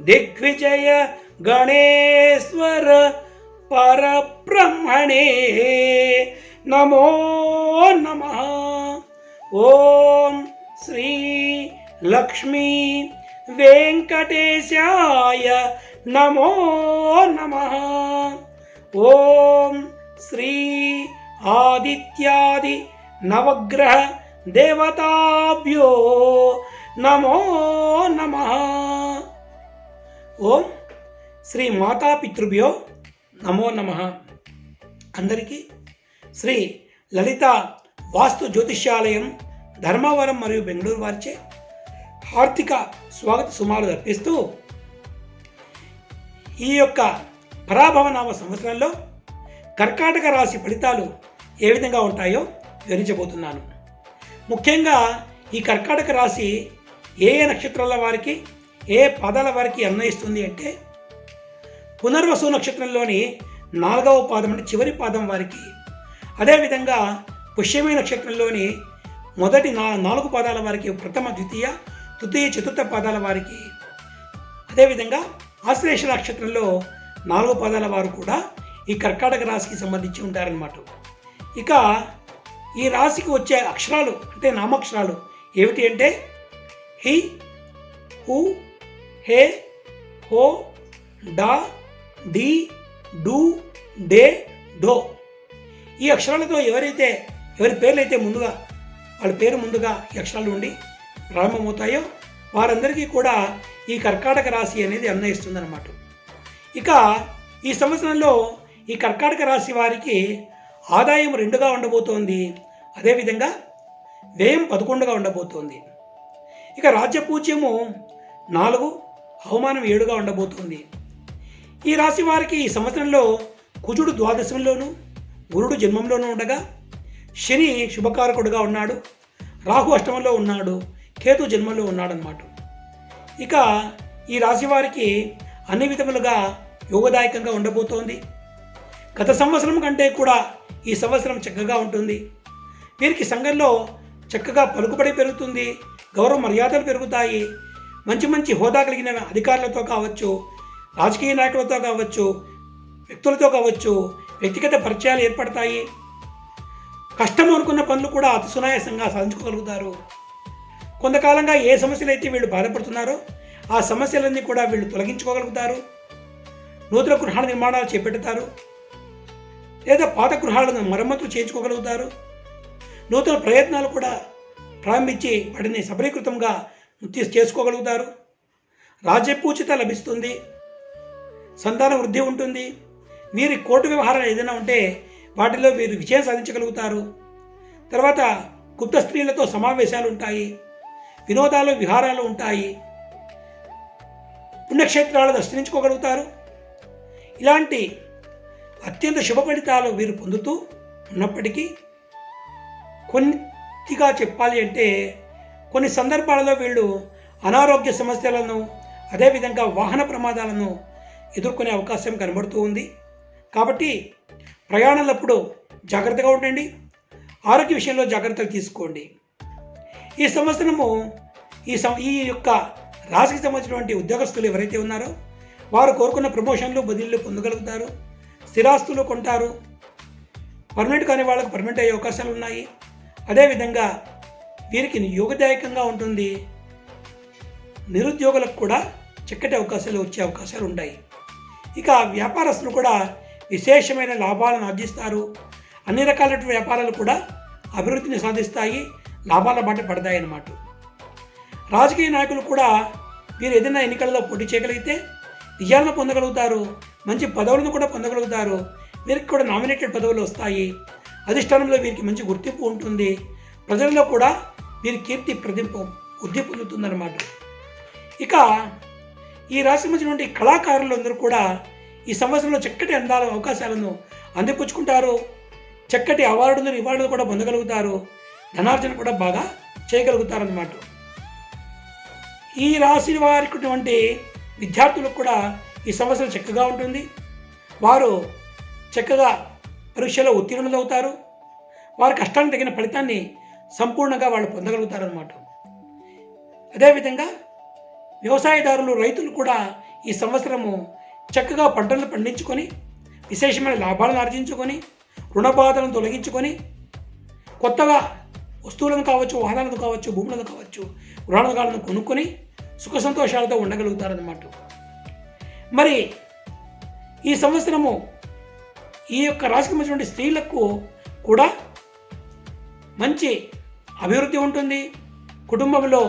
దిగ్విజయ గణేశ్వర పరబ్రహ్మణే నమో నమః. ఓం శ్రీ లక్ష్మీ వెంకటేశాయ నమో నమః. ఓం శ్రీ ఆదిత్యాది నవగ్రహ దేవతాభ్యో నమో నమః. ఓం శ్రీ మాతాపితృభ్యో నమో నమః. అందరికీ శ్రీ లలిత వాస్తు జ్యోతిష్యాలయం ధర్మవరం మరియు బెంగళూరు వారిచే హార్దిక స్వాగత సుమాలు అర్పిస్తూ ఈ యొక్క పరాభవనామ సంవత్సరంలో కర్కాటక రాశి ఫలితాలు ఏ విధంగా ఉంటాయో వివరించబోతున్నాను. ముఖ్యంగా ఈ కర్కాటక రాశి ఏ ఏ నక్షత్రాల వారికి ఏ పాదాల వారికి అన్వయిస్తుంది అంటే పునర్వసు నక్షత్రంలోని 4వ పాదం అంటే చివరి పాదం వారికి, అదేవిధంగా పుష్యమి నక్షత్రంలోని మొదటి 4 పాదాల వారికి, ప్రథమ ద్వితీయ తృతీయ చతుర్థ పాదాల వారికి, అదేవిధంగా ఆశ్లేష నక్షత్రంలో 4 పాదాల వారు కూడా ఈ కర్కాటక రాశికి సంబంధించి ఉంటారన్నమాట. ఇక ఈ రాశికి వచ్చే అక్షరాలు అంటే నామాక్షరాలు ఏమిటి అంటే హి, హు, హే, హో, డా, డి, డు, డే, డో. ఈ అక్షరాలతో ఎవరి పేర్లైతే ముందుగా వాళ్ళ పేరు ముందుగా ఈ అక్షరాలు ఉండి ప్రారంభమవుతాయో వారందరికీ కూడా ఈ కర్కాటక రాశి అనేది అన్వయిస్తుందన్నమాట. ఇక ఈ సంవత్సరంలో ఈ కర్కాటక రాశి వారికి ఆదాయం 2గా ఉండబోతోంది, అదేవిధంగా వ్యయం 11గా ఉండబోతోంది. ఇక రాజ్యపూజ్యము 4, అవమానం 7గా ఉండబోతోంది. ఈ రాశి వారికి ఈ సంవత్సరంలో కుజుడు ద్వాదశంలోను, గురుడు జన్మంలోనూ ఉండగా, శని శుభకారకుడుగా ఉన్నాడు, రాహు అష్టమంలో ఉన్నాడు, కేతు జన్మంలో ఉన్నాడు అన్నమాట. ఇక ఈ రాశి వారికి అన్ని విధములుగా యోగదాయకంగా ఉండబోతోంది. గత సంవత్సరం కంటే కూడా ఈ సంవత్సరం చక్కగా ఉంటుంది. వీరికి సంఘంలో చక్కగా పలుకుబడి పెరుగుతుంది, గౌరవ మర్యాదలు పెరుగుతాయి. మంచి మంచి హోదా కలిగిన అధికారులతో కావచ్చు, రాజకీయ నాయకులతో కావచ్చు, వ్యక్తులతో కావచ్చు వ్యక్తిగత పరిచయాలు ఏర్పడతాయి. కష్టం అనుకున్న పనులు కూడా అతి సునాయాసంగా సాధించుకోగలుగుతారు. కొంతకాలంగా ఏ సమస్యలు అయితే వీళ్ళు బాధపడుతున్నారో ఆ సమస్యలన్నీ కూడా వీళ్ళు తొలగించుకోగలుగుతారు. నూతన గృహాల నిర్మాణాలు చేపడతారు, లేదా పాత గృహాలను మరమ్మతులు చేయించుకోగలుగుతారు. నూతన ప్రయత్నాలు కూడా ప్రారంభించి వాటిని సఫలీకృతంగా చేసుకోగలుగుతారు. రాజ్యపూచిత లభిస్తుంది, సంతాన వృద్ధి ఉంటుంది. వీరి కోర్టు వ్యవహారాలు ఏదైనా ఉంటే వాటిలో వీరు విజయం సాధించగలుగుతారు. తర్వాత గుప్త స్త్రీలతో సమావేశాలు ఉంటాయి, వినోదాలు విహారాలు ఉంటాయి, పుణ్యక్షేత్రాలను దర్శించుకోగలుగుతారు. ఇలాంటి అత్యంత శుభ ఫలితాలు వీరు పొందుతూ ఉన్నప్పటికీ కొద్దిగా చెప్పాలి అంటే కొన్ని సందర్భాలలో వీళ్ళు అనారోగ్య సమస్యలను, అదేవిధంగా వాహన ప్రమాదాలను ఎదుర్కొనే అవకాశం కనబడుతూ ఉంది. కాబట్టి ప్రయాణాలప్పుడు జాగ్రత్తగా ఉండండి, ఆరోగ్య విషయంలో జాగ్రత్తలు తీసుకోండి. ఈ సంవత్సరము ఈ యొక్క రాశికి సంబంధించినటువంటి ఉద్యోగస్తులు ఎవరైతే ఉన్నారో వారు కోరుకున్న ప్రమోషన్లు బదిలీలు పొందగలుగుతారు, స్థిరాస్తులు కొంటారు. పర్మనెంట్ కాని వాళ్ళకు పర్మనెంట్ అయ్యే అవకాశాలు ఉన్నాయి. అదేవిధంగా వీరికి యోగదాయకంగా ఉంటుంది. నిరుద్యోగులకు కూడా చక్కటి అవకాశాలు వచ్చే అవకాశాలు ఉంటాయి. ఇక వ్యాపారస్తులు కూడా విశేషమైన లాభాలను ఆర్జిస్తారు. అన్ని రకాల వ్యాపారాలు కూడా అభివృద్ధిని సాధిస్తాయి, లాభాల బాట పడతాయి అన్నమాట. రాజకీయ నాయకులు కూడా వీరు ఏదైనా ఎన్నికలలో పోటీ చేయగలిగితే విజయాలను పొందగలుగుతారు, మంచి పదవులను కూడా పొందగలుగుతారు. వీరికి కూడా నామినేటెడ్ పదవులు వస్తాయి. అధిష్టానంలో వీరికి మంచి గుర్తింపు ఉంటుంది. ప్రజల్లో కూడా వీరి కీర్తి వృద్ధి పొందుతుందన్నమాట. ఇక ఈ రాశి సంబంధించినటువంటి కళాకారులందరూ కూడా ఈ సంవత్సరంలో చక్కటి అందాల అవకాశాలను అందిపుచ్చుకుంటారు. చక్కటి అవార్డులు రివార్డులు కూడా పొందగలుగుతారు. ధనార్జన కూడా బాగా చేయగలుగుతారన్నమాట. ఈ రాశి వారికి ఉన్నటువంటి విద్యార్థులకు కూడా ఈ సంవత్సరం చక్కగా ఉంటుంది. వారు చక్కగా పరీక్షలో ఉత్తీర్ణులు అవుతారు. వారి కష్టానికి తగిన ఫలితాన్ని సంపూర్ణంగా వాళ్ళు పొందగలుగుతారన్నమాట. అదేవిధంగా వ్యవసాయదారులు, రైతులు కూడా ఈ సంవత్సరము చక్కగా పంటలను పండించుకొని విశేషమైన లాభాలను ఆర్జించుకొని రుణ బాధలను తొలగించుకొని కొత్తగా వస్తువులను కావచ్చు, వాహనాలను కావచ్చు, భూములను కావచ్చు, గృహాలను కొనుక్కొని సుఖ సంతోషాలతో ఉండగలుగుతారన్నమాట. మరి ఈ సంవత్సరము ఈ యొక్క రాశికి సంబంధించిన స్త్రీలకు కూడా మంచి అభివృద్ధి ఉంటుంది. కుటుంబంలో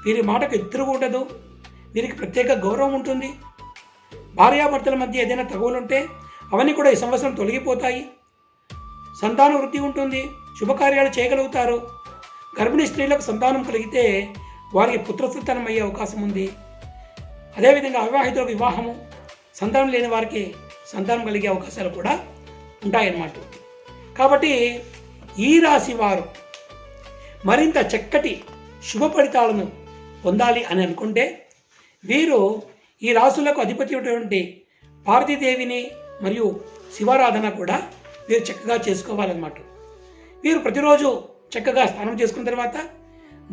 వీరి మాటకు ఎదురుగా ఉండదు. వీరికి ప్రత్యేక గౌరవం ఉంటుంది. భార్యాభర్తల మధ్య ఏదైనా తగువులు ఉంటే అవన్నీ కూడా ఈ సంవత్సరం తొలగిపోతాయి. సంతాన వృద్ధి ఉంటుంది. శుభకార్యాలు చేయగలుగుతారు. గర్భిణీ స్త్రీలకు సంతానం కలిగితే వారికి పుత్రసంతానం అయ్యే అవకాశం ఉంది. అదేవిధంగా అవివాహితులకు వివాహము, సంతానం లేని వారికి సంతానం కలిగే అవకాశాలు కూడా ఉంటాయన్నమాట. కాబట్టి ఈ రాశి వారు మరింత చక్కటి శుభ ఫలితాలను పొందాలి అని అనుకుంటే వీరు ఈ రాశులకు అధిపతి అయినటువంటి పార్వతీదేవిని మరియు శివారాధన కూడా వీరు చక్కగా చేసుకోవాలన్నమాట. వీరు ప్రతిరోజు చక్కగా స్నానం చేసుకున్న తర్వాత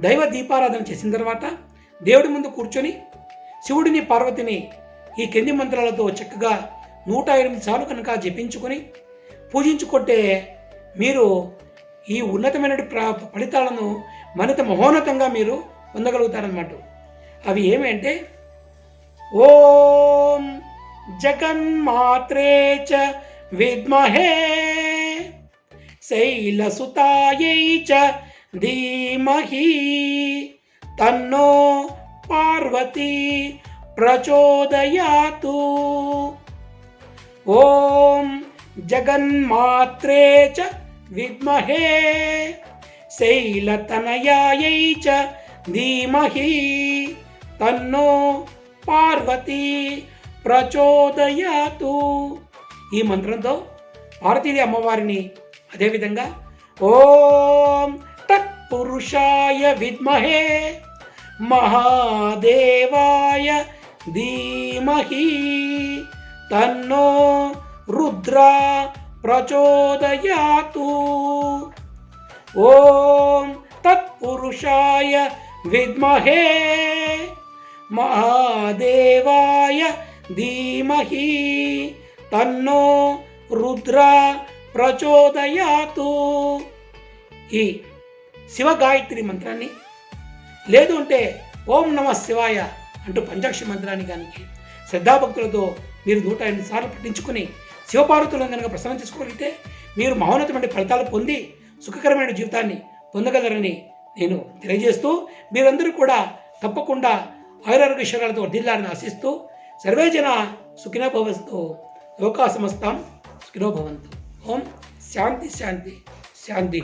దైవ దీపారాధన చేసిన తర్వాత దేవుడి ముందు కూర్చొని శివుడిని పార్వతిని ఈ కింది మంత్రాలతో చక్కగా 108 సార్లు కనుక జపించుకొని పూజించుకుంటే మీరు ఈ ఉన్నతమైన ఫలితాలను మరింత మహోన్నతంగా మీరు పొందగలుగుతారన్నమాట. అవి ఏమంటే ఓం జగన్మాత్రే చ విద్మహే శైలసుతాయై చ ధీమహి తన్నో పార్వతీ ప్రచోదయాతు. ఓం జగన్మాత్రే చ విద్మహే శైలతనయాయై చ ధీమహి తన్నో పార్వతీ ప్రచోదయాతు. ఈ మంత్రంతో పార్వతీదేవి అమ్మవారిని అదేవిధంగా ఓం తత్పురుషాయ విద్మహే మహాదేవాయ ధీమహి తన్నో రుద్ర ప్రచోదయాతు. ఓం తత్పురుషాయ విద్మహే మహాదేవాయ ధీమహి తన్నో రుద్ర ప్రచోదయాతు. ఈ శివ గాయత్రి మంత్రాన్ని లేదు అంటే ఓం నమ శివాయ అంటూ పంచాక్షరి మంత్రాన్ని కానీ శ్రద్ధాభక్తులతో మీరు 108 సార్లు పఠించుకొని శివపార్వతులను కనుక ప్రసన్నం చేసుకోగలిగితే మీరు మహోన్నతమైన ఫలితాలు పొంది సుఖకరమైన జీవితాన్ని పొందగలరని నేను తెలియజేస్తూ మీరందరూ కూడా తప్పకుండా ఆయురారోగ్యశ్వరాలతో వర్ధిల్లాలని ఆశిస్తూ సర్వే జన సుఖినో భవంతు లోకా సమస్తాం సుఖినో భవంతు. ఓం శాంతి శాంతి శాంతి.